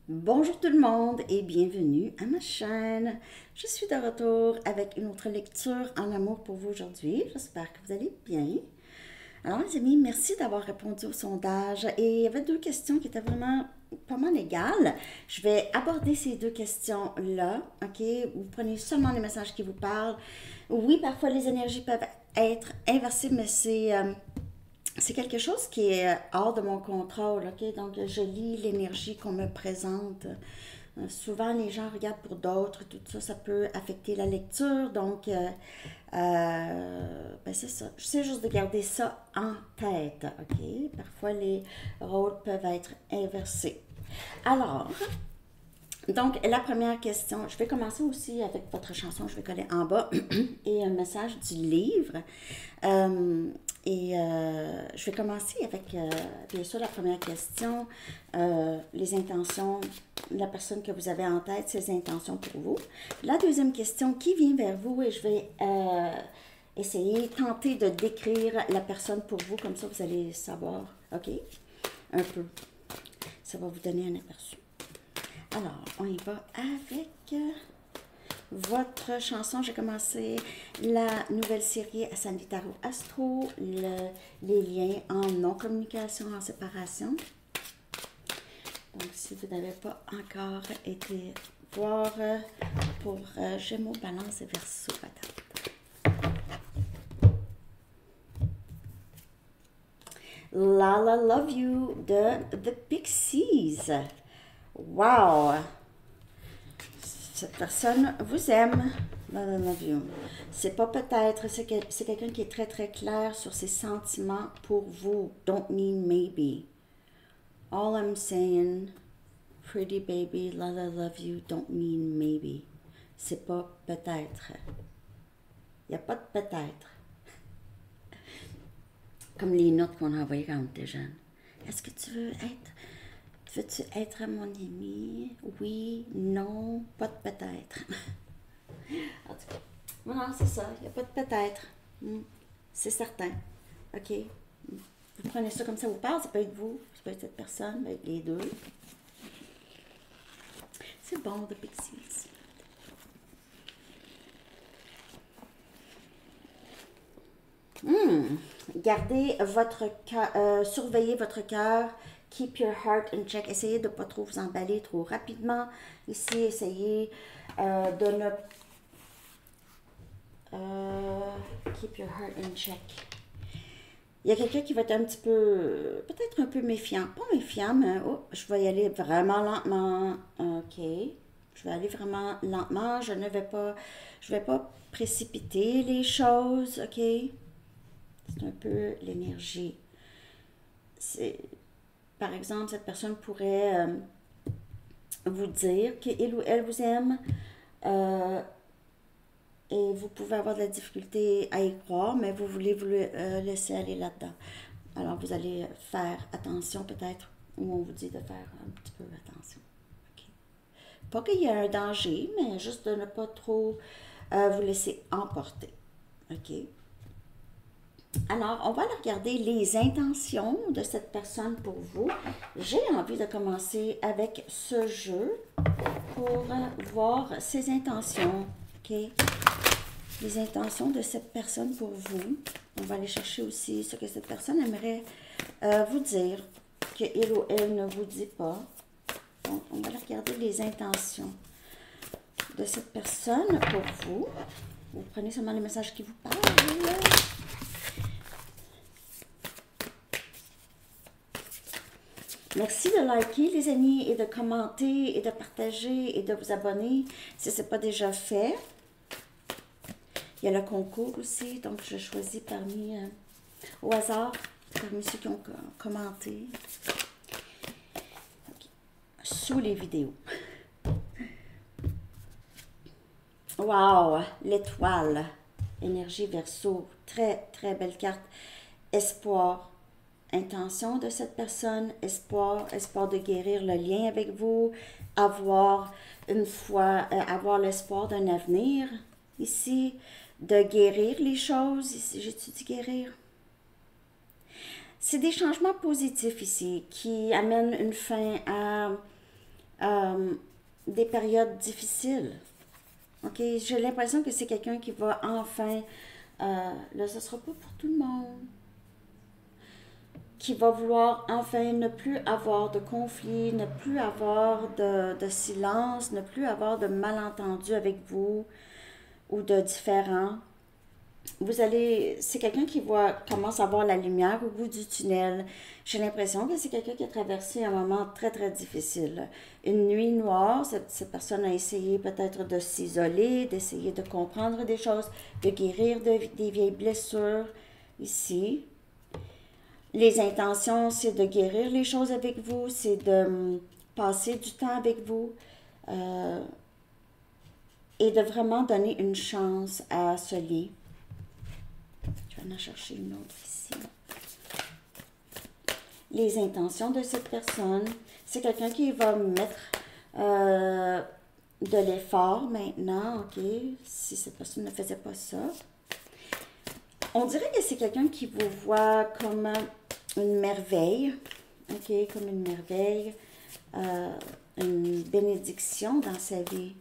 Bonjour tout le monde et bienvenue à ma chaîne. Je suis de retour avec une autre lecture en amour pour vous aujourd'hui. J'espère que vous allez bien. Alors les amis, merci d'avoir répondu au sondage et il y avait deux questions qui étaient vraiment pas mal égales. Je vais aborder ces deux questions-là, ok? Vous prenez seulement les messages qui vous parlent. Oui, parfois les énergies peuvent être inversées, mais c'est quelque chose qui est hors de mon contrôle, ok? Donc, je lis l'énergie qu'on me présente. Souvent, les gens regardent pour d'autres, tout ça, ça peut affecter la lecture. Donc, ben c'est ça. J'essaie juste de garder ça en tête, ok? Parfois, les rôles peuvent être inversés. Alors, donc, la première question, je vais commencer aussi avec votre chanson, je vais coller en bas, et un message du livre. Je vais commencer avec, bien sûr, la première question, les intentions, la personne que vous avez en tête, ses intentions pour vous. La deuxième question, qui vient vers vous? Et je vais essayer, tenter de décrire la personne pour vous, comme ça vous allez savoir, ok? Un peu. Ça va vous donner un aperçu. Alors, on y va avec votre chanson. J'ai commencé la nouvelle série à Sanitaro Astro, les liens en non-communication, en séparation. Donc, si vous n'avez pas encore été voir pour Gémeaux, Balance et Verseau, peut-être. Lala Love You de The Pixies. Wow! Cette personne vous aime. Lala Love You. C'est pas peut-être, c'est quelqu'un qui est très très clair sur ses sentiments pour vous. Don't mean maybe. All I'm saying, pretty baby, Lala Love You, don't mean maybe. C'est pas peut-être. Il n'y a pas de peut-être. Comme les notes qu'on a envoyées quand on était jeune. Est-ce que tu veux être... Veux-tu être mon ami? Oui, non, pas de peut-être. En tout cas, voilà, c'est ça. Il n'y a pas de peut-être. C'est certain. OK? Vous prenez ça comme ça vous parle. Ça peut être vous, ça peut être cette personne, ça peut être les deux. C'est bon, The Pixies. Gardez votre cœur, surveillez votre cœur. Keep your heart in check. Essayez de ne pas trop vous emballer trop rapidement. Ici, essayez de ne... keep your heart in check. Il y a quelqu'un qui va être un petit peu, peut-être un peu méfiant. Pas méfiant, mais oh, je vais y aller vraiment lentement. OK. Je vais aller vraiment lentement. Je vais pas précipiter les choses. OK. C'est un peu l'énergie. Par exemple, cette personne pourrait vous dire qu'il ou elle vous aime et vous pouvez avoir de la difficulté à y croire, mais vous voulez vous laisser aller là-dedans. Alors, vous allez faire attention peut-être, ou on vous dit de faire un petit peu attention. Okay. Pas qu'il y ait un danger, mais juste de ne pas trop vous laisser emporter. OK? Alors, on va aller regarder les intentions de cette personne pour vous. J'ai envie de commencer avec ce jeu pour voir ses intentions. OK? Les intentions de cette personne pour vous. On va aller chercher aussi ce que cette personne aimerait vous dire, qu'il ou elle ne vous dit pas. Donc, on va aller regarder les intentions de cette personne pour vous. Vous prenez seulement les messages qui vous parlent. Merci de liker, les amis, et de commenter, et de partager, et de vous abonner si ce n'est pas déjà fait. Il y a le concours aussi, donc je choisis parmi, au hasard, parmi ceux qui ont commenté sous les vidéos. Wow, l'étoile, énergie Verseau, très très belle carte. Espoir, intention de cette personne, espoir de guérir le lien avec vous, avoir une foi, avoir l'espoir d'un avenir ici, de guérir les choses, ici j'étudie guérir. C'est des changements positifs ici qui amènent une fin à des périodes difficiles. OK? J'ai l'impression que c'est quelqu'un qui va enfin, là, ce ne sera pas pour tout le monde, qui va vouloir enfin ne plus avoir de conflit, ne plus avoir de silence, ne plus avoir de malentendus avec vous ou de différends. C'est quelqu'un qui commence à voir la lumière au bout du tunnel. J'ai l'impression que c'est quelqu'un qui a traversé un moment très, très difficile. Une nuit noire, cette personne a essayé peut-être de s'isoler, d'essayer de comprendre des choses, de guérir des vieilles blessures ici. Les intentions, c'est de guérir les choses avec vous, c'est de passer du temps avec vous et de vraiment donner une chance à ce lit. Je vais en chercher une autre ici. Les intentions de cette personne, c'est quelqu'un qui va mettre de l'effort maintenant, OK, si cette personne ne faisait pas ça. On dirait que c'est quelqu'un qui vous voit comme une merveille, OK, comme une merveille, une bénédiction dans sa vie.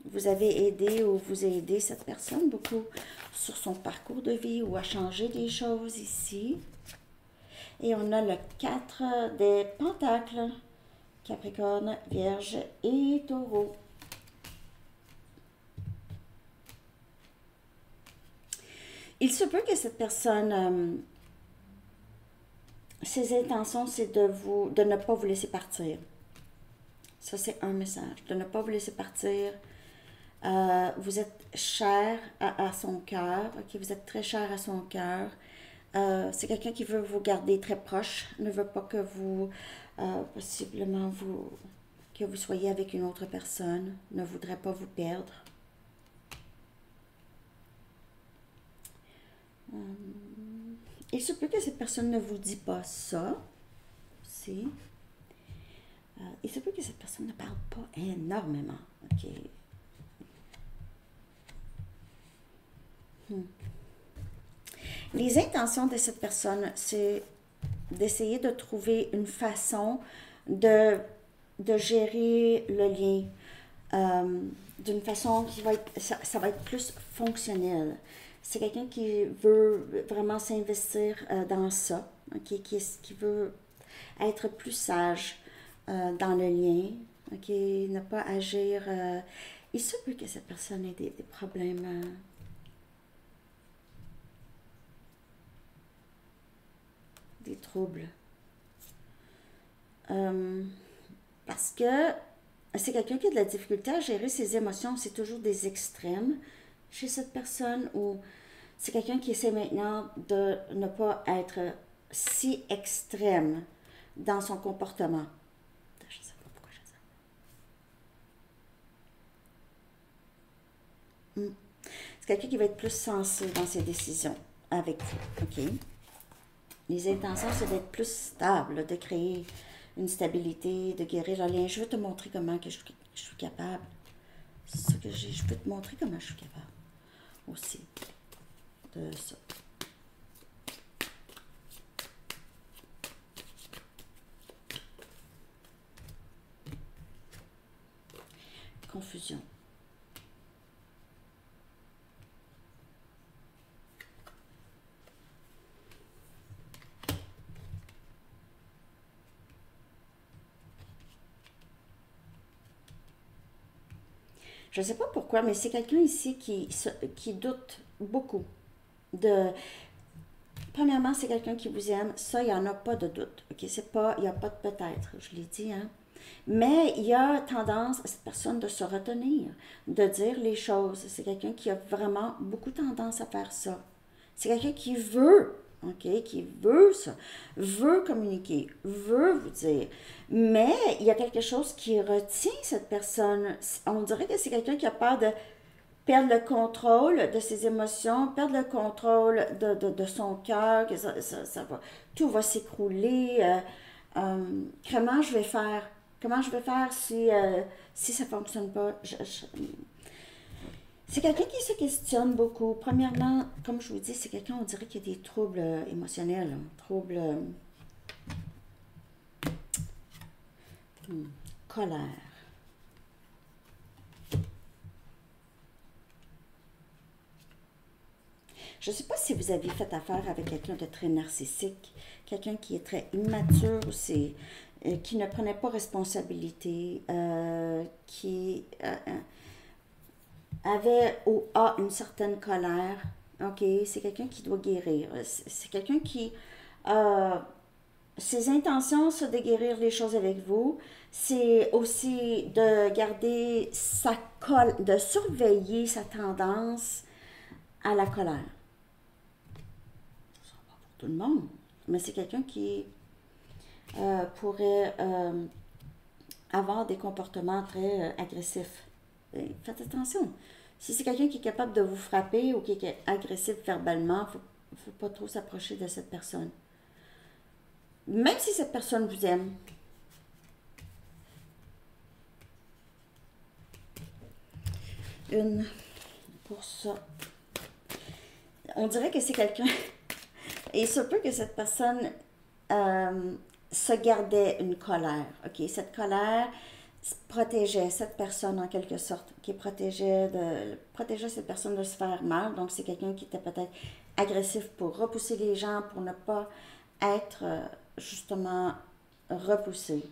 Vous avez aidé ou vous aidez cette personne beaucoup sur son parcours de vie ou à changer des choses ici. Et on a le 4 des pentacles, Capricorne, Vierge et Taureau. Il se peut que cette personne, ses intentions, c'est de ne pas vous laisser partir. Ça, c'est un message, de ne pas vous laisser partir. Vous êtes cher à son cœur, ok, vous êtes très cher à son cœur. C'est quelqu'un qui veut vous garder très proche, ne veut pas que vous, possiblement, que vous soyez avec une autre personne, ne voudrait pas vous perdre. Il se peut que cette personne ne vous dit pas ça aussi. Il se peut que cette personne ne parle pas énormément, ok. Les intentions de cette personne, c'est d'essayer de trouver une façon de gérer le lien d'une façon qui va être, ça va être plus fonctionnel. C'est quelqu'un qui veut vraiment s'investir dans ça, okay, qui veut être plus sage dans le lien, okay, ne pas agir. Il se peut que cette personne ait des problèmes. Des troubles. Parce que c'est quelqu'un qui a de la difficulté à gérer ses émotions. C'est toujours des extrêmes chez cette personne, ou c'est quelqu'un qui essaie maintenant de ne pas être si extrême dans son comportement. Je ne sais pas pourquoi je dis ça. C'est quelqu'un qui va être plus sensé dans ses décisions avec vous, ok? Les intentions, c'est d'être plus stable, de créer une stabilité, de guérir le lien. Je veux te montrer comment que je suis capable. C'est ça que j'ai. Je peux te montrer comment je suis capable aussi de ça. Confusion. Je ne sais pas pourquoi, mais c'est quelqu'un ici qui doute beaucoup. Premièrement, c'est quelqu'un qui vous aime. Ça, il n'y en a pas de doute. Okay? Il n'y a pas de peut-être, je l'ai dit. Hein? Mais il y a tendance à cette personne de se retenir, de dire les choses. C'est quelqu'un qui a vraiment beaucoup tendance à faire ça. C'est quelqu'un qui veut. OK, qui veut ça, veut communiquer, veut vous dire. Mais il y a quelque chose qui retient cette personne. On dirait que c'est quelqu'un qui a peur de perdre le contrôle de ses émotions, perdre le contrôle de son cœur, que tout va s'écrouler. Comment je vais faire? Comment je vais faire si ça ne fonctionne pas? C'est quelqu'un qui se questionne beaucoup. Premièrement, comme je vous dis, c'est quelqu'un, on dirait qu'il y a des troubles émotionnels, troubles Colère. Je ne sais pas si vous avez fait affaire avec quelqu'un de très narcissique, quelqu'un qui est très immature, qui ne prenait pas responsabilité, qui avait ou a une certaine colère. OK, c'est quelqu'un qui doit guérir. C'est quelqu'un qui... ses intentions, c'est de guérir les choses avec vous. C'est aussi de garder de surveiller sa tendance à la colère. Ça va pas pour tout le monde, mais c'est quelqu'un qui pourrait avoir des comportements très agressifs. Faites attention. Si c'est quelqu'un qui est capable de vous frapper ou qui est agressif verbalement, il ne faut pas trop s'approcher de cette personne. Même si cette personne vous aime. Une pour ça. On dirait que c'est quelqu'un... Et il se peut que cette personne se gardait une colère. OK? Cette colère protégeait cette personne en quelque sorte, qui protégeait cette personne de se faire mal. Donc, c'est quelqu'un qui était peut-être agressif pour repousser les gens, pour ne pas être justement repoussé.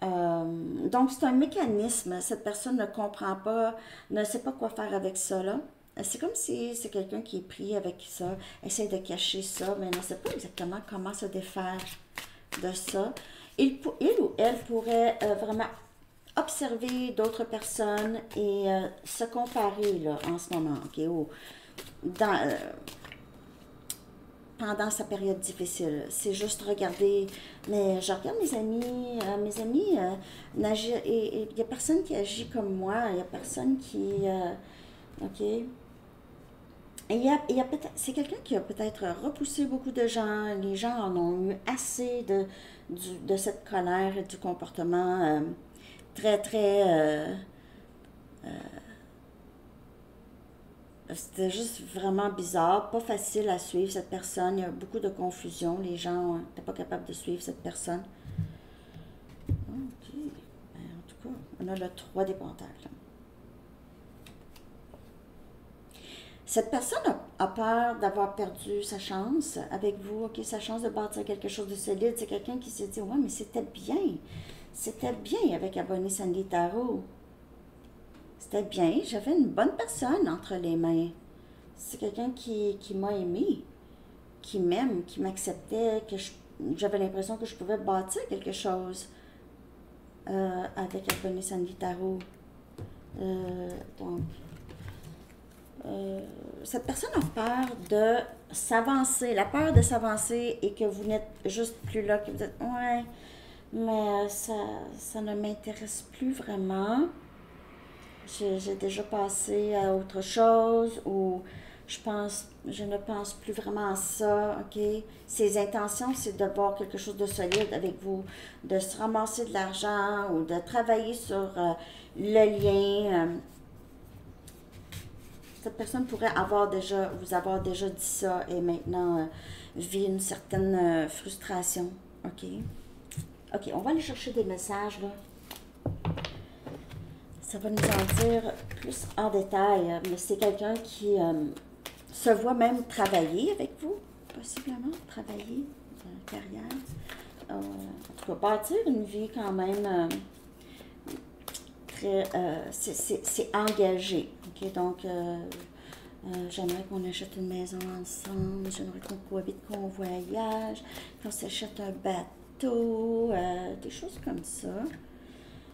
Donc, c'est un mécanisme. Cette personne ne comprend pas, ne sait pas quoi faire avec ça, là. C'est comme si c'est quelqu'un qui est pris avec ça, essaie de cacher ça, mais ne sait pas exactement comment se défaire de ça. Il ou elle pourrait vraiment observer d'autres personnes et se comparer là, en ce moment, OK, pendant sa période difficile. C'est juste regarder, mais je regarde mes amis, il n'y a personne qui agit comme moi, il n'y a personne qui, OK. C'est quelqu'un qui a peut-être repoussé beaucoup de gens. Les gens en ont eu assez de cette colère et du comportement très... c'était juste vraiment bizarre, pas facile à suivre cette personne. Il y a beaucoup de confusion. Les gens n'étaient pas capables de suivre cette personne. OK. Ben, en tout cas, on a le 3 des pentacles. Cette personne a peur d'avoir perdu sa chance avec vous, OK, sa chance de bâtir quelque chose de solide. C'est quelqu'un qui s'est dit, ouais, mais c'était bien avec Abonné Sandy Tarot. C'était bien, j'avais une bonne personne entre les mains. C'est quelqu'un qui m'a aimé, qui m'aime, qui m'acceptait, j'avais l'impression que je pouvais bâtir quelque chose avec Abonné Sandy Tarot. Donc... cette personne a peur de s'avancer, la peur de s'avancer et que vous n'êtes juste plus là, que vous êtes, ouais, mais ça ne m'intéresse plus vraiment. J'ai déjà passé à autre chose ou je ne pense plus vraiment à ça, OK? Ses intentions, c'est de voir quelque chose de solide avec vous, de se ramasser de l'argent ou de travailler sur le lien. Cette personne pourrait vous avoir déjà dit ça et maintenant vit une certaine frustration. OK? OK, on va aller chercher des messages, là. Ça va nous en dire plus en détail, mais c'est quelqu'un qui se voit même travailler avec vous, possiblement, travailler dans la carrière. En tout cas, bâtir une vie quand même... c'est engagé. OK? Donc, j'aimerais qu'on achète une maison ensemble, j'aimerais qu'on cohabite, qu'on voyage, qu'on s'achète un bateau, des choses comme ça.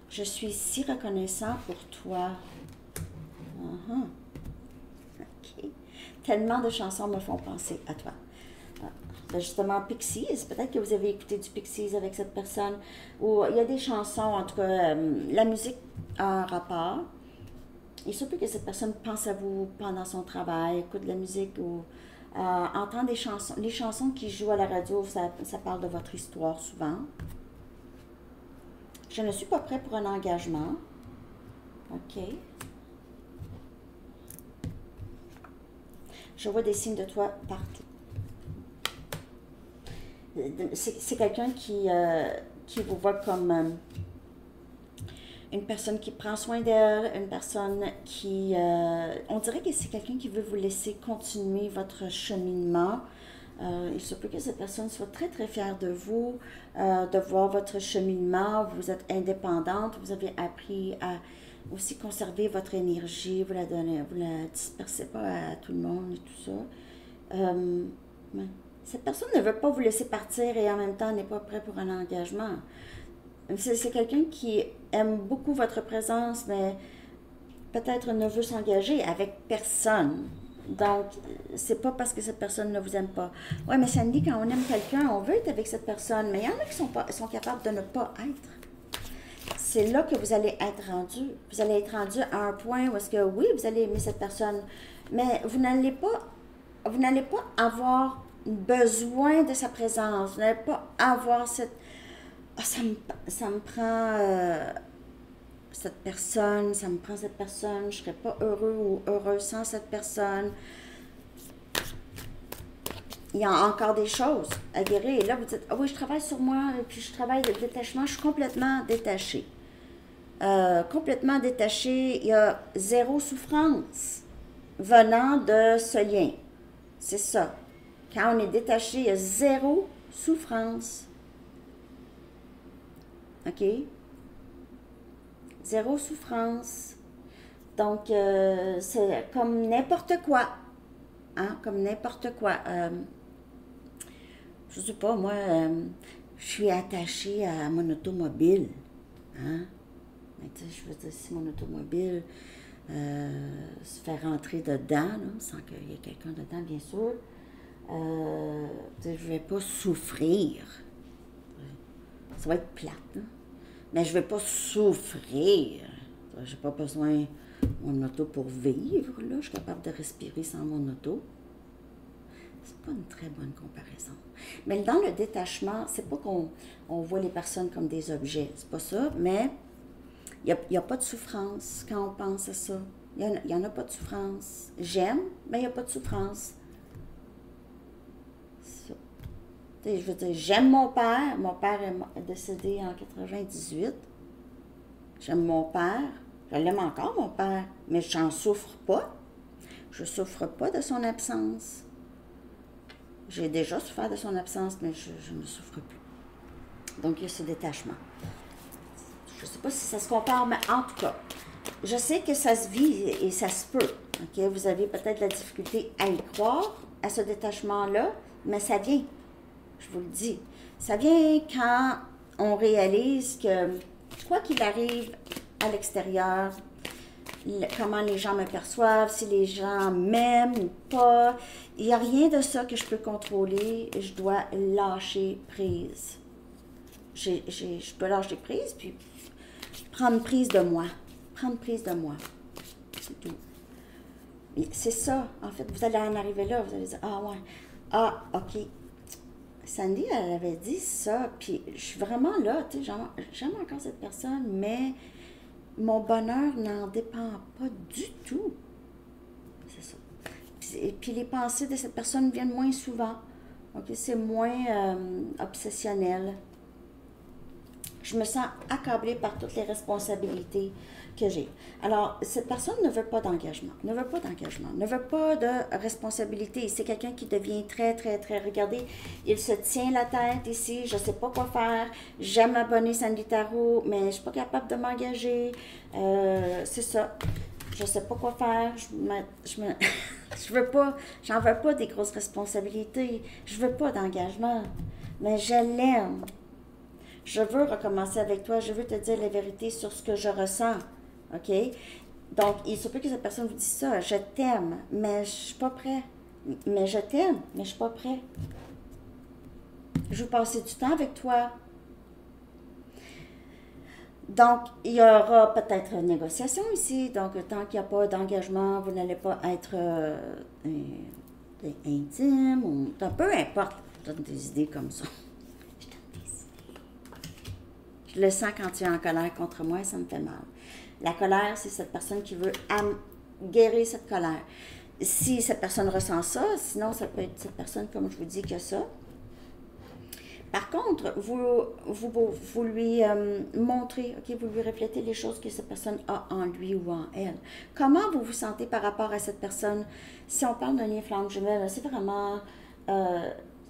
Je suis si reconnaissant pour toi. OK. Tellement de chansons me font penser à toi. Ben justement, Pixies, peut-être que vous avez écouté du Pixies avec cette personne, ou il y a des chansons, en tout cas, la musique a un rapport. Il se peut que cette personne pense à vous pendant son travail, écoute de la musique ou entend des chansons. Les chansons qui jouent à la radio, ça parle de votre histoire souvent. Je ne suis pas prêt pour un engagement. OK. Je vois des signes de toi partout. C'est quelqu'un qui qui vous voit comme une personne qui prend soin d'elle, une personne qui... on dirait que c'est quelqu'un qui veut vous laisser continuer votre cheminement. Il se peut que cette personne soit très, très fière de vous, de voir votre cheminement. Vous êtes indépendante, vous avez appris à aussi conserver votre énergie, vous la donnez, vous la dispersez pas à tout le monde et tout ça. Ouais. Cette personne ne veut pas vous laisser partir et en même temps n'est pas prêt pour un engagement. C'est quelqu'un qui aime beaucoup votre présence, mais peut-être ne veut s'engager avec personne. Donc, c'est pas parce que cette personne ne vous aime pas. Oui, mais Sandy, quand on aime quelqu'un, on veut être avec cette personne, mais il y en a qui sont capables de ne pas être. C'est là que vous allez être rendu. Vous allez être rendu à un point où est-ce que, oui, vous allez aimer cette personne, mais vous n'allez pas avoir besoin de sa présence. Vous n'allez pas avoir cette... Oh, ça me prend cette personne, ça me prend cette personne, je ne serais pas heureux ou heureuse sans cette personne. Il y a encore des choses à guérir. Et là, vous dites, ah oui, je travaille sur moi, puis je travaille de détachement, je suis complètement détachée. Complètement détachée, il y a zéro souffrance venant de ce lien. C'est ça. Quand on est détaché, il y a zéro souffrance. OK? Zéro souffrance. Donc, c'est comme n'importe quoi. Hein? Comme n'importe quoi. Je sais pas, moi, je suis attachée à mon automobile. Hein? Mais tu sais, je veux dire, si mon automobile se fait rentrer dedans, là, sans qu'il y ait quelqu'un dedans, bien sûr, je ne vais pas souffrir. Ça va être plate, hein? Mais je ne vais pas souffrir. Je n'ai pas besoin de mon auto pour vivre. Là. Je suis capable de respirer sans mon auto. C'est pas une très bonne comparaison. Mais dans le détachement, c'est pas qu'on voit les personnes comme des objets. C'est pas ça, mais il n'y a pas de souffrance quand on pense à ça. Il n'y en a pas de souffrance. J'aime, mais il n'y a pas de souffrance. Je veux dire, j'aime mon père. Mon père est décédé en 98. J'aime mon père. Je l'aime encore, mon père. Mais je n'en souffre pas. Je ne souffre pas de son absence. J'ai déjà souffert de son absence, mais je ne souffre plus. Donc, il y a ce détachement. Je ne sais pas si ça se compare, mais en tout cas, je sais que ça se vit et ça se peut. Okay? Vous avez peut-être la difficulté à y croire, à ce détachement-là, mais ça vient. Je vous le dis. Ça vient quand on réalise que, quoi qu'il arrive à l'extérieur, comment les gens me perçoivent, si les gens m'aiment ou pas, il n'y a rien de ça que je peux contrôler. Je dois lâcher prise. Je dois lâcher prise, puis prendre prise de moi. Prendre prise de moi. C'est tout. C'est ça, en fait. Vous allez en arriver là, vous allez dire, ah ouais, ah, ok. Sandy, elle avait dit ça, puis je suis vraiment là, tu sais, j'aime encore cette personne, mais mon bonheur n'en dépend pas du tout. C'est ça. Puis les pensées de cette personne viennent moins souvent. OK? C'est moins obsessionnel. Je me sens accablée par toutes les responsabilités que j'ai. Alors, cette personne ne veut pas d'engagement, ne veut pas de responsabilité. C'est quelqu'un qui devient très, très, très... Regardez, il se tient la tête ici, je ne sais pas quoi faire, j'aime m'abonner Sandy Tarot, mais je ne suis pas capable de m'engager. C'est ça. Je ne sais pas quoi faire, je veux pas, j'en veux pas des grosses responsabilités, je veux pas d'engagement, mais je l'aime. Je veux recommencer avec toi, je veux te dire la vérité sur ce que je ressens, OK? Donc, il se peut que cette personne vous dise ça, je t'aime, mais je suis pas prêt. Mais je t'aime, mais je suis pas prêt. Je veux passer du temps avec toi. Donc, il y aura peut-être une négociation ici. Donc, tant qu'il n'y a pas d'engagement, vous n'allez pas être intime ou... Peu importe, je donne des idées comme ça. Je le sens quand tu es en colère contre moi, ça me fait mal. La colère, c'est cette personne qui veut guérir cette colère. Si cette personne ressent ça, sinon ça peut être cette personne, comme je vous dis, qui a ça. Par contre, vous lui montrez, ok, vous lui reflétez les choses que cette personne a en lui ou en elle. Comment vous vous sentez par rapport à cette personne? Si on parle d'un lien flamme jumelle, c'est vraiment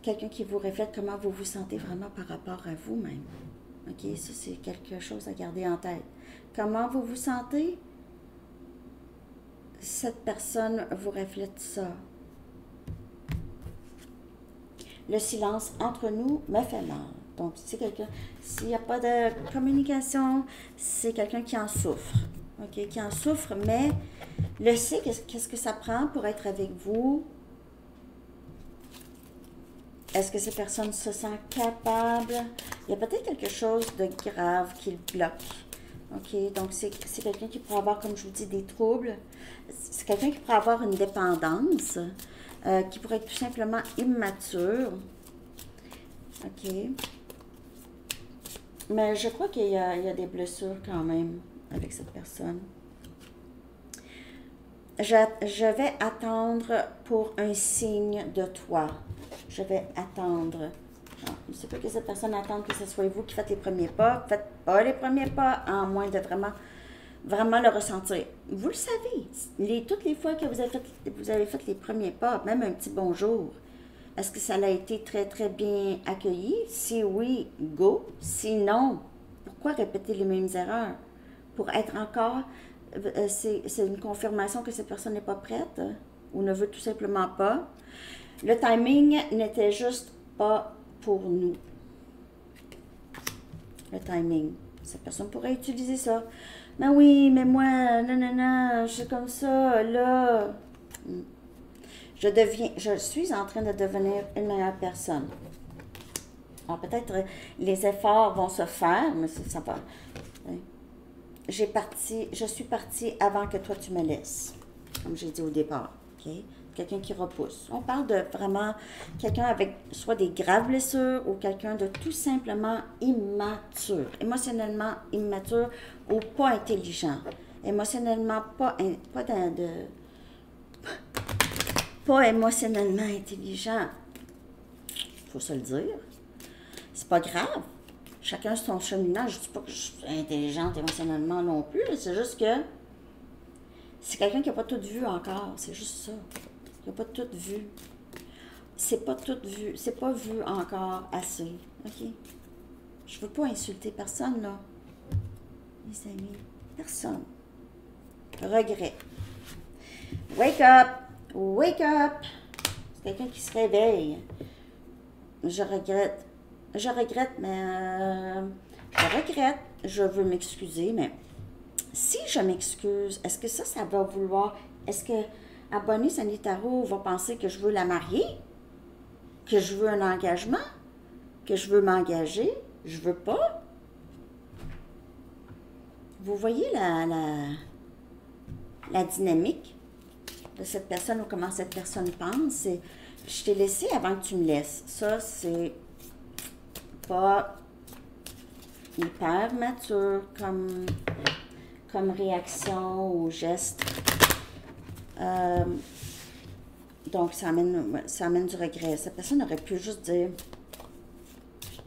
quelqu'un qui vous reflète comment vous vous sentez vraiment par rapport à vous-même. Ok, ça c'est quelque chose à garder en tête. Comment vous vous sentez? Cette personne vous reflète ça. Le silence entre nous me fait mal. Donc, c'est quelqu'un, s'il n'y a pas de communication, c'est quelqu'un qui en souffre. OK? Qui en souffre, mais le sait qu'est-ce que ça prend pour être avec vous. Est-ce que cette personne se sent capable? Il y a peut-être quelque chose de grave qui le bloque. OK? Donc, c'est quelqu'un qui pourrait avoir, comme je vous dis, des troubles. C'est quelqu'un qui pourrait avoir une dépendance. Qui pourrait être tout simplement immature. OK. Mais je crois qu'il y a des blessures quand même avec cette personne. Je vais attendre pour un signe de toi. Je vais attendre. Je ne sais pas que cette personne attend que ce soit vous qui faites les premiers pas. Faites pas les premiers pas, à moins de vraiment le ressentir. Vous le savez. Toutes les fois que vous avez fait les premiers pas, même un petit bonjour, est-ce que ça a été très, très bien accueilli? Si oui, go. Sinon, pourquoi répéter les mêmes erreurs? Pour être encore... c'est une confirmation que cette personne n'est pas prête ou ne veut tout simplement pas. Le timing n'était juste pas pour nous. Le timing. Cette personne pourrait utiliser ça. Mais oui, mais moi, non, je suis comme ça, là. Je suis en train de devenir une meilleure personne. Alors peut-être les efforts vont se faire, mais ça va. Je suis partie avant que toi tu me laisses, comme j'ai dit au départ. OK? Quelqu'un qui repousse. On parle de vraiment quelqu'un avec soit des graves blessures ou quelqu'un de tout simplement immature, émotionnellement immature ou pas intelligent. Émotionnellement pas émotionnellement intelligent. Faut se le dire. C'est pas grave. Chacun son cheminement. Je dis pas que je suis intelligente émotionnellement non plus. C'est juste que c'est quelqu'un qui n'a pas tout vu encore. C'est juste ça. Il n'a pas tout vu. C'est pas tout vu. C'est pas vu encore assez. OK? Je veux pas insulter personne, là. Mes amis. Personne. Regret. Wake up! Wake up! C'est quelqu'un qui se réveille. Je regrette. Je regrette, mais... je regrette. Je veux m'excuser, mais... Si je m'excuse, est-ce que ça va vouloir... Est-ce que Abonné Sanitaro va penser que je veux la marier? Que je veux un engagement? Que je veux m'engager? Je veux pas? Vous voyez la dynamique de cette personne ou comment cette personne pense? Je t'ai laissé avant que tu me laisses. Ça, c'est pas hyper mature comme réaction ou geste. Donc, ça amène du regret. Cette personne aurait pu juste dire,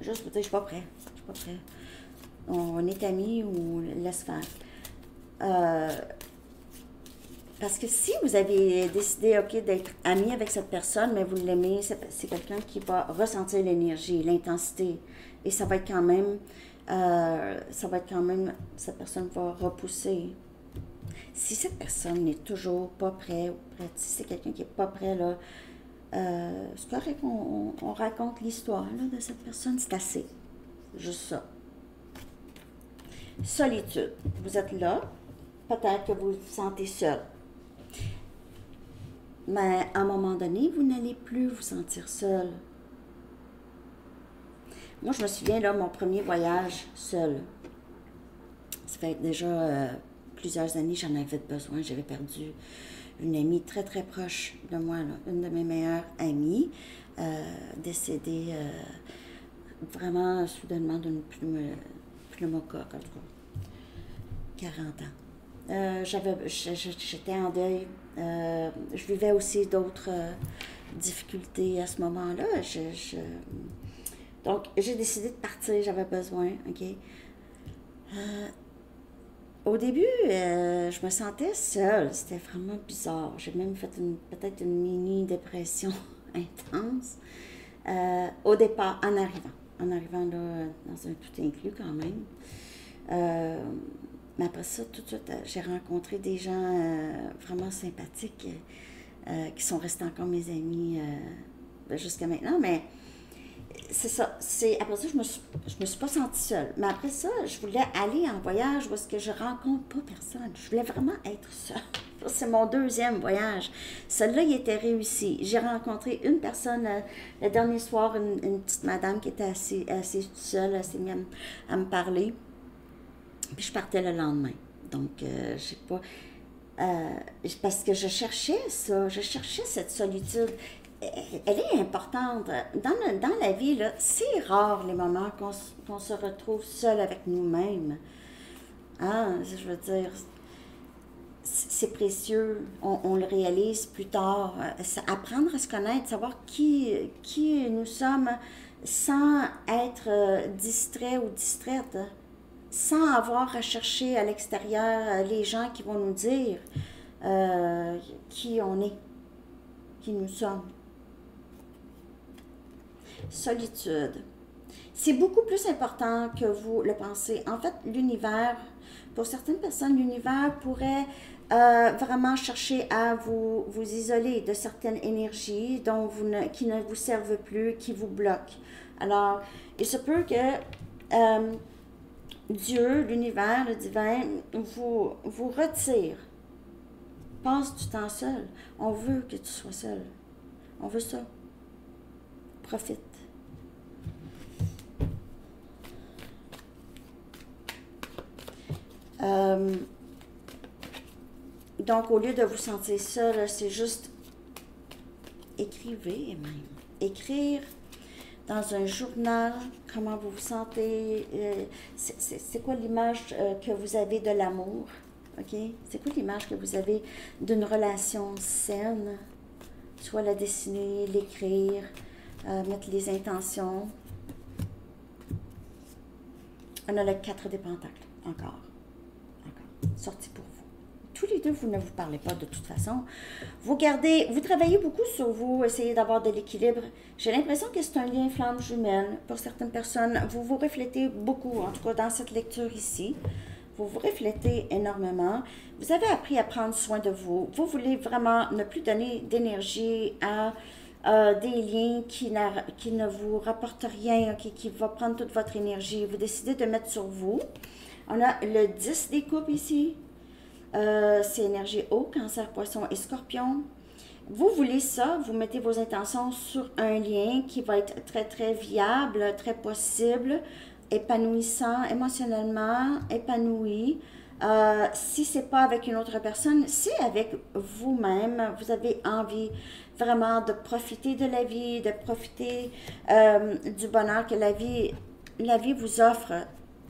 je suis pas prêt. Je suis pas prêt. On est amis ou laisse faire. Parce que si vous avez décidé, OK, d'être ami avec cette personne, mais vous l'aimez, c'est quelqu'un qui va ressentir l'énergie, l'intensité. Et ça va être quand même, cette personne va repousser. Si cette personne n'est toujours pas prête, si c'est quelqu'un qui n'est pas prêt, là, c'est correct qu'on raconte l'histoire de cette personne, c'est assez. Juste ça. Solitude. Vous êtes là, peut-être que vous vous sentez seul. Mais à un moment donné, vous n'allez plus vous sentir seul. Moi, je me souviens, là, mon premier voyage seul. Ça fait déjà plusieurs années, j'en avais besoin. J'avais perdu une amie très, très proche de moi, là, une de mes meilleures amies, décédée vraiment soudainement d'une pneumocoque, en tout cas, 40 ans. J'étais en deuil. Je vivais aussi d'autres difficultés à ce moment-là. Donc, j'ai décidé de partir, j'avais besoin, OK? Au début, je me sentais seule. C'était vraiment bizarre. J'ai même fait peut-être une mini-dépression intense. Au départ, en arrivant là, dans un tout inclus quand même. Mais après ça, tout de suite, j'ai rencontré des gens vraiment sympathiques qui sont restés encore mes amis jusqu'à maintenant. Mais c'est ça. Après ça, je me suis pas sentie seule. Mais après ça, je voulais aller en voyage où est-ce que je rencontre pas personne. Je voulais vraiment être seule. C'est mon deuxième voyage. Celui-là, il était réussi. J'ai rencontré une personne le dernier soir, une petite madame qui était assez seule, elle s'est mise à me parler. Puis je partais le lendemain. Donc, je sais pas. Parce que je cherchais ça, je cherchais cette solitude. Elle est importante. Dans la vie, là, c'est rare les moments qu'on se retrouve seul avec nous-mêmes. Ah, je veux dire, c'est précieux. On le réalise plus tard. Apprendre à se connaître, savoir qui nous sommes sans être distrait ou distraite, sans avoir à chercher à l'extérieur les gens qui vont nous dire qui on est, qui nous sommes. Solitude. C'est beaucoup plus important que vous le pensez. En fait, l'univers, pour certaines personnes, l'univers pourrait vraiment chercher à vous isoler de certaines énergies qui ne vous servent plus, qui vous bloquent. Alors, il se peut que Dieu, l'univers, le divin, vous retire. Passe du temps seul. On veut que tu sois seul. On veut ça. Profite. Donc, au lieu de vous sentir seul, c'est juste écrivez même. Écrire dans un journal comment vous vous sentez. C'est quoi l'image que vous avez de l'amour? OK? C'est quoi l'image que vous avez d'une relation saine? Soit la dessiner, l'écrire, mettre les intentions. On a le 4 des pentacles, encore. Sorti pour vous. Tous les deux, vous ne vous parlez pas de toute façon. Vous travaillez beaucoup sur vous, essayez d'avoir de l'équilibre. J'ai l'impression que c'est un lien flamme jumelle. Pour certaines personnes, vous vous reflétez beaucoup, en tout cas dans cette lecture ici. Vous vous reflétez énormément. Vous avez appris à prendre soin de vous. Vous voulez vraiment ne plus donner d'énergie à des liens qui ne vous rapportent rien, qui va prendre toute votre énergie. Vous décidez de mettre sur vous. On a le 10 des coupes ici. C'est énergie eau, cancer, poisson et scorpion. Vous voulez ça, vous mettez vos intentions sur un lien qui va être très, très viable, très possible, épanouissant, émotionnellement épanoui. Si ce n'est pas avec une autre personne, c'est avec vous-même. Vous avez envie vraiment de profiter de la vie, de profiter du bonheur que la vie vous offre.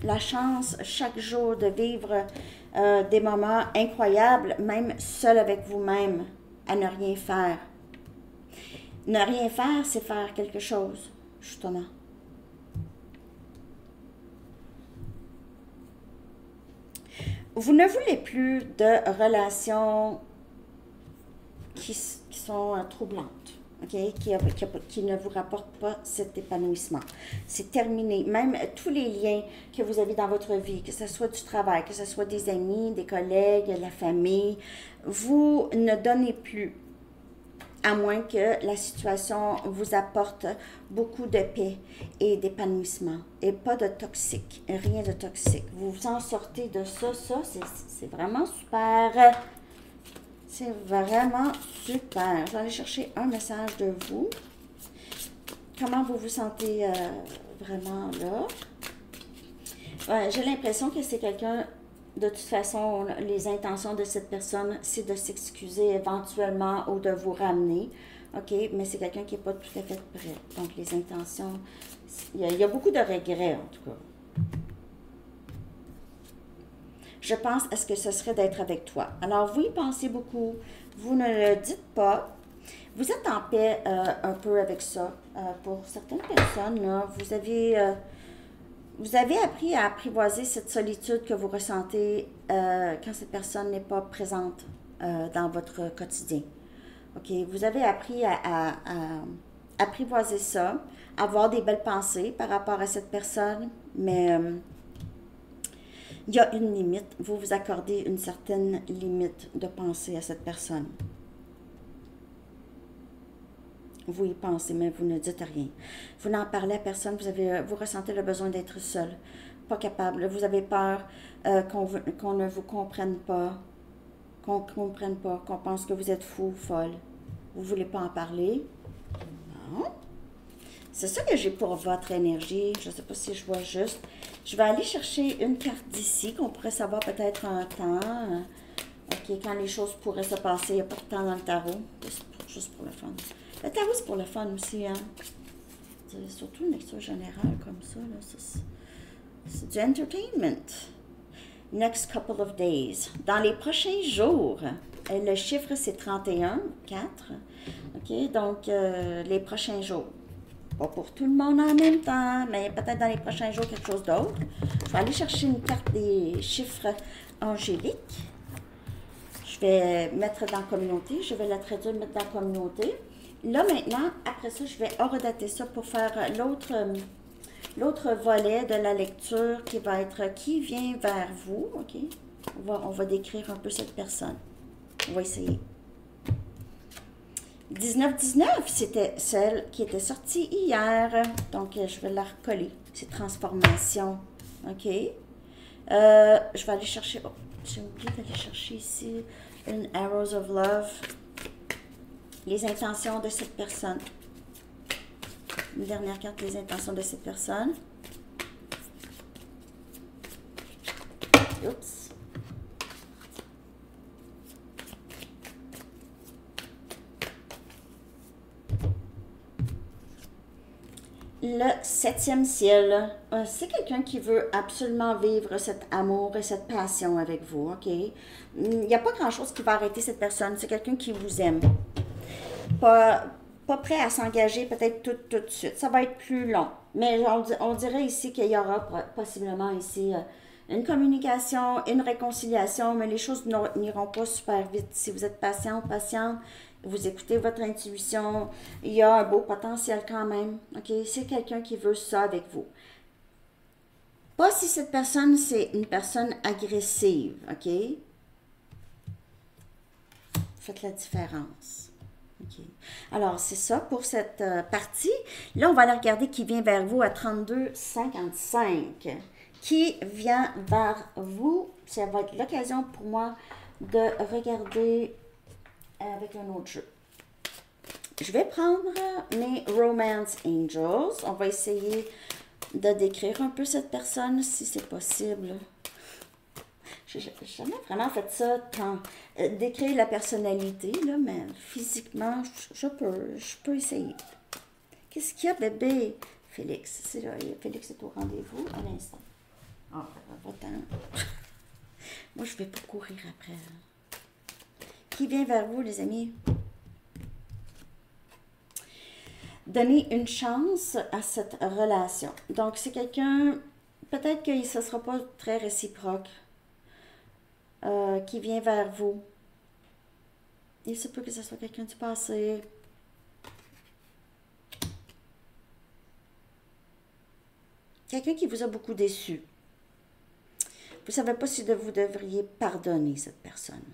La chance chaque jour de vivre des moments incroyables, même seul avec vous-même, à ne rien faire. Ne rien faire, c'est faire quelque chose, justement. Vous ne voulez plus de relations qui sont troublantes. Okay, qui ne vous rapporte pas cet épanouissement. C'est terminé. Même tous les liens que vous avez dans votre vie, que ce soit du travail, que ce soit des amis, des collègues, la famille, vous ne donnez plus, à moins que la situation vous apporte beaucoup de paix et d'épanouissement. Et pas de toxique, rien de toxique. Vous vous en sortez de ça, c'est vraiment super. C'est vraiment super. Je vais aller chercher un message de vous. Comment vous vous sentez vraiment là? J'ai l'impression que c'est quelqu'un, de toute façon, les intentions de cette personne, c'est de s'excuser éventuellement ou de vous ramener. OK? Mais c'est quelqu'un qui n'est pas tout à fait prêt. Donc, les intentions, il y a beaucoup de regrets, en tout cas. Je pense à ce que ce serait d'être avec toi. Alors, vous y pensez beaucoup. Vous ne le dites pas. Vous êtes en paix un peu avec ça. Pour certaines personnes, là, vous avez appris à apprivoiser cette solitude que vous ressentez quand cette personne n'est pas présente dans votre quotidien. OK? Vous avez appris à apprivoiser ça, avoir des belles pensées par rapport à cette personne, mais il y a une limite. Vous vous accordez une certaine limite de pensée à cette personne. Vous y pensez, mais vous ne dites rien. Vous n'en parlez à personne, vous ressentez le besoin d'être seul, pas capable. Vous avez peur qu'on ne vous comprenne pas, qu'on ne comprenne pas, qu'on pense que vous êtes fou ou folle. Vous ne voulez pas en parler. Non. C'est ça que j'ai pour votre énergie. Je ne sais pas si je vois juste. Je vais aller chercher une carte d'ici qu'on pourrait savoir peut-être un temps. OK, quand les choses pourraient se passer. Il n'y a pas de temps dans le tarot. Juste pour le fun. Le tarot, c'est pour le fun aussi, hein. C'est surtout une lecture générale comme ça, là. C'est du entertainment. Next couple of days. Dans les prochains jours, le chiffre, c'est 31, 4. OK, donc les prochains jours. Pas pour tout le monde en même temps, mais peut-être dans les prochains jours, quelque chose d'autre. Je vais aller chercher une carte des chiffres angéliques. Je vais mettre dans communauté. Je vais la traduire, mettre dans communauté. Là, maintenant, après ça, je vais hors-dater ça pour faire l'autre volet de la lecture qui va être qui vient vers vous. OK? On va décrire un peu cette personne. On va essayer. 19-19, c'était celle qui était sortie hier. Donc, je vais la recoller. C'est transformation. OK? Je vais aller chercher... Oh, j'ai oublié d'aller chercher ici une Arrows of Love. Les intentions de cette personne. Une dernière carte, les intentions de cette personne. Oups. Le 7e ciel. C'est quelqu'un qui veut absolument vivre cet amour et cette passion avec vous, OK? Il n'y a pas grand-chose qui va arrêter cette personne. C'est quelqu'un qui vous aime. Pas prêt à s'engager peut-être tout de suite. Ça va être plus long. Mais on dirait ici qu'il y aura possiblement ici une communication, une réconciliation, mais les choses n'iront pas super vite. Si vous êtes patient ou patiente, vous écoutez votre intuition, il y a un beau potentiel quand même. OK? C'est quelqu'un qui veut ça avec vous. Pas si cette personne, c'est une personne agressive. OK? Faites la différence. OK. Alors, c'est ça pour cette partie. Là, on va aller regarder qui vient vers vous à 32,55. Qui vient vers vous? Ça va être l'occasion pour moi de regarder avec un autre jeu. Je vais prendre mes Romance Angels. On va essayer de décrire un peu cette personne si c'est possible. Je n'ai jamais vraiment fait ça tant décrire la personnalité, là, mais physiquement, je peux essayer. Qu'est-ce qu'il y a, bébé? Félix, c'est là, Félix est au rendez-vous à l'instant. Ah, va-t'en. Moi, je ne vais pas courir après. Qui vient vers vous, les amis? Donner une chance à cette relation. Donc, c'est quelqu'un, peut-être que ce ne sera pas très réciproque. Qui vient vers vous. Il se peut que ce soit quelqu'un du passé. Quelqu'un qui vous a beaucoup déçu. Vous ne savez pas si vous devriez pardonner cette personne.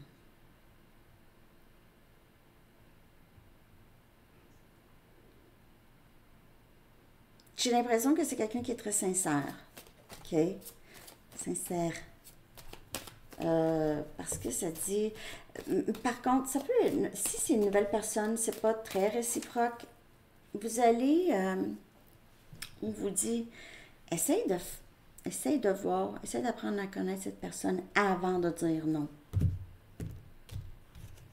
J'ai l'impression que c'est quelqu'un qui est très sincère. OK? Sincère. Parce que ça dit... Par contre, ça peut... Si c'est une nouvelle personne, c'est pas très réciproque. Vous allez... on vous dit... Essaye de voir, essaye d'apprendre à connaître cette personne avant de dire non.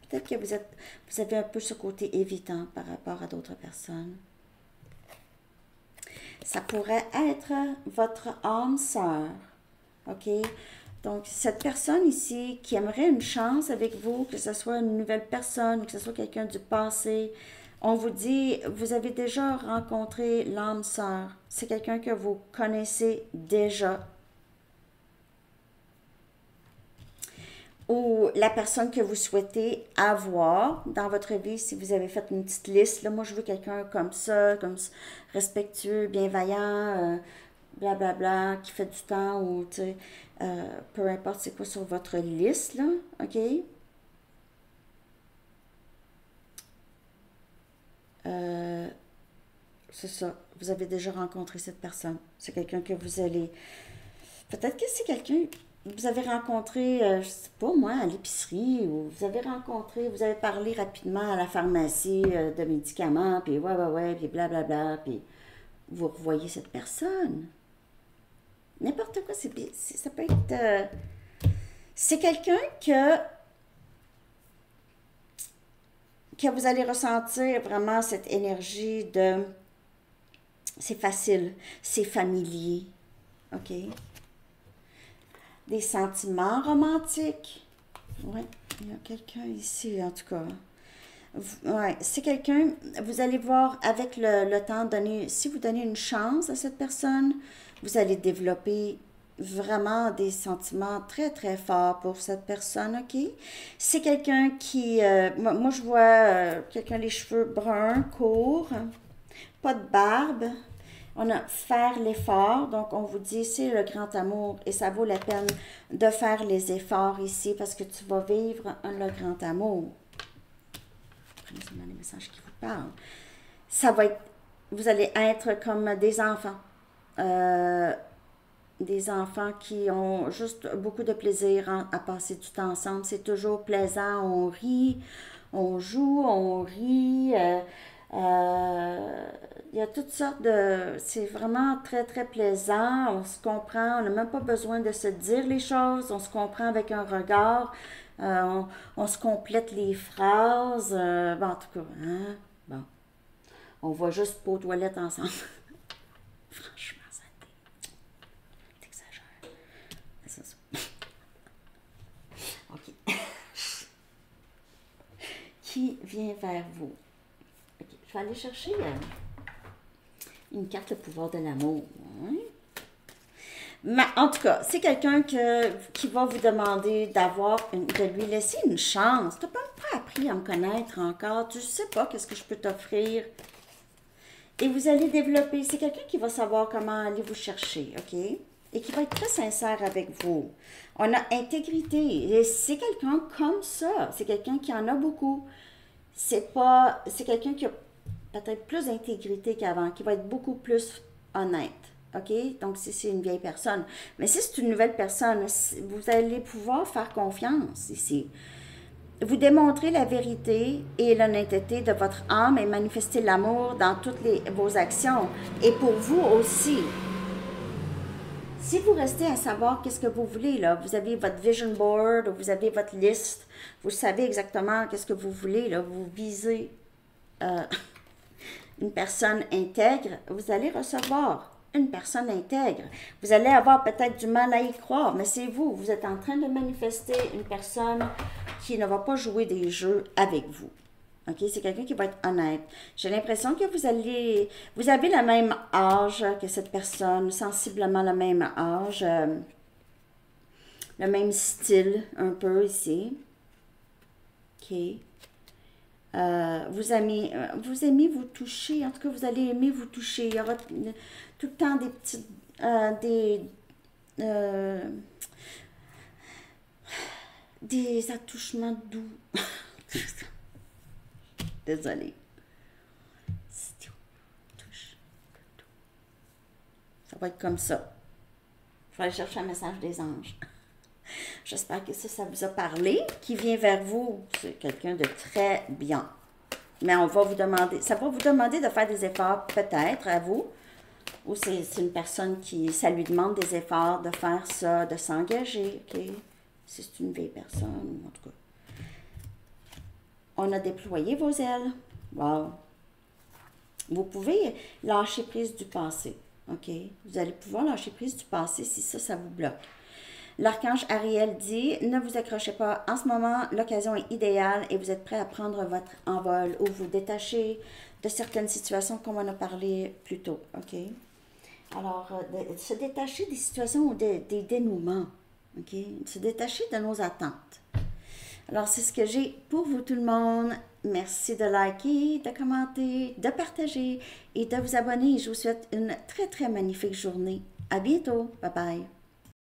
Peut-être que vous avez un peu ce côté évitant par rapport à d'autres personnes. Ça pourrait être votre âme sœur. OK? Donc, cette personne ici qui aimerait une chance avec vous, que ce soit une nouvelle personne, que ce soit quelqu'un du passé, On vous dit, vous avez déjà rencontré l'âme sœur. C'est quelqu'un que vous connaissez déjà. Ou la personne que vous souhaitez avoir dans votre vie, si vous avez fait une petite liste, là, moi je veux quelqu'un comme respectueux, bienveillant, blablabla, qui fait du temps, ou tu sais, peu importe c'est quoi sur votre liste, là, ok? Euh, c'est ça, vous avez déjà rencontré cette personne. C'est quelqu'un que vous allez... Peut-être que c'est quelqu'un vous avez rencontré, je sais pas moi, à l'épicerie, ou vous avez rencontré, vous avez parlé rapidement à la pharmacie de médicaments, puis ouais, puis blablabla, puis vous revoyez cette personne. N'importe quoi, ça peut être... c'est quelqu'un que vous allez ressentir vraiment cette énergie de... C'est facile, c'est familier, ok? Des sentiments romantiques. Oui, il y a quelqu'un ici, en tout cas. Ouais, c'est quelqu'un, vous allez voir avec le temps, si vous donnez une chance à cette personne, vous allez développer vraiment des sentiments très, très forts pour cette personne, ok? C'est quelqu'un qui, moi, je vois quelqu'un les cheveux bruns, courts, pas de barbe. On a faire l'effort, donc on vous dit c'est le grand amour et ça vaut la peine de faire les efforts ici parce que tu vas vivre le grand amour. Prenez seulement les messages qui vous parlent. Ça va être, vous allez être comme des enfants qui ont juste beaucoup de plaisir à passer du temps ensemble. C'est toujours plaisant, on rit, on joue, on rit. Il y a toutes sortes de... C'est vraiment très, très plaisant. On se comprend. On n'a même pas besoin de se dire les choses. On se comprend avec un regard. On se complète les phrases. Bon, en tout cas, hein? Bon. On va juste pas aux toilettes ensemble. Franchement, ça t'exagère. C'est ça. OK. Qui vient vers vous? OK. Je vais aller chercher... une carte, le pouvoir de l'amour. Hein? Mais en tout cas, c'est quelqu'un qui va vous demander de lui laisser une chance. Tu n'as même pas appris à me connaître encore. Tu ne sais pas qu'est-ce que je peux t'offrir. Et vous allez développer. C'est quelqu'un qui va savoir comment aller vous chercher, OK? Et qui va être très sincère avec vous. On a intégrité. Et c'est quelqu'un comme ça. C'est quelqu'un qui en a beaucoup. C'est quelqu'un qui a peut-être plus d'intégrité qu'avant, qui va être beaucoup plus honnête. OK? Donc, si c'est une vieille personne. Mais si c'est une nouvelle personne, vous allez pouvoir faire confiance ici. Vous démontrez la vérité et l'honnêteté de votre âme et manifester l'amour dans toutes vos actions. Et pour vous aussi. Si vous restez à savoir qu'est-ce que vous voulez, là, vous avez votre vision board, vous avez votre liste, vous savez exactement qu'est-ce que vous voulez, là, vous visez une personne intègre, vous allez recevoir une personne intègre. Vous allez avoir peut-être du mal à y croire, mais c'est vous. Vous êtes en train de manifester une personne qui ne va pas jouer des jeux avec vous. OK? C'est quelqu'un qui va être honnête. J'ai l'impression que vous avez le même âge que cette personne, sensiblement le même âge, le même style un peu ici. OK? Vous aimez vous toucher, en tout cas vous allez aimer vous toucher. Il y aura tout le temps des petites des attouchements doux. Désolée. Ça va être comme ça. Je vais aller chercher un message des anges. J'espère que ça vous a parlé. Qui vient vers vous, c'est quelqu'un de très bien. Mais on va vous demander, ça va vous demander de faire des efforts peut-être à vous. Ou c'est une personne ça lui demande des efforts de faire ça, de s'engager, OK? Si c'est une vieille personne, en tout cas. On a déployé vos ailes. Wow! Vous pouvez lâcher prise du passé, OK? Vous allez pouvoir lâcher prise du passé si ça vous bloque. L'archange Ariel dit, ne vous accrochez pas. En ce moment, l'occasion est idéale et vous êtes prêt à prendre votre envol ou vous détacher de certaines situations comme on a parlé plus tôt. OK? Alors, se détacher des situations ou des dénouements. OK? Se détacher de nos attentes. Alors, c'est ce que j'ai pour vous tout le monde. Merci de liker, de commenter, de partager et de vous abonner. Je vous souhaite une très, très magnifique journée. À bientôt. Bye bye.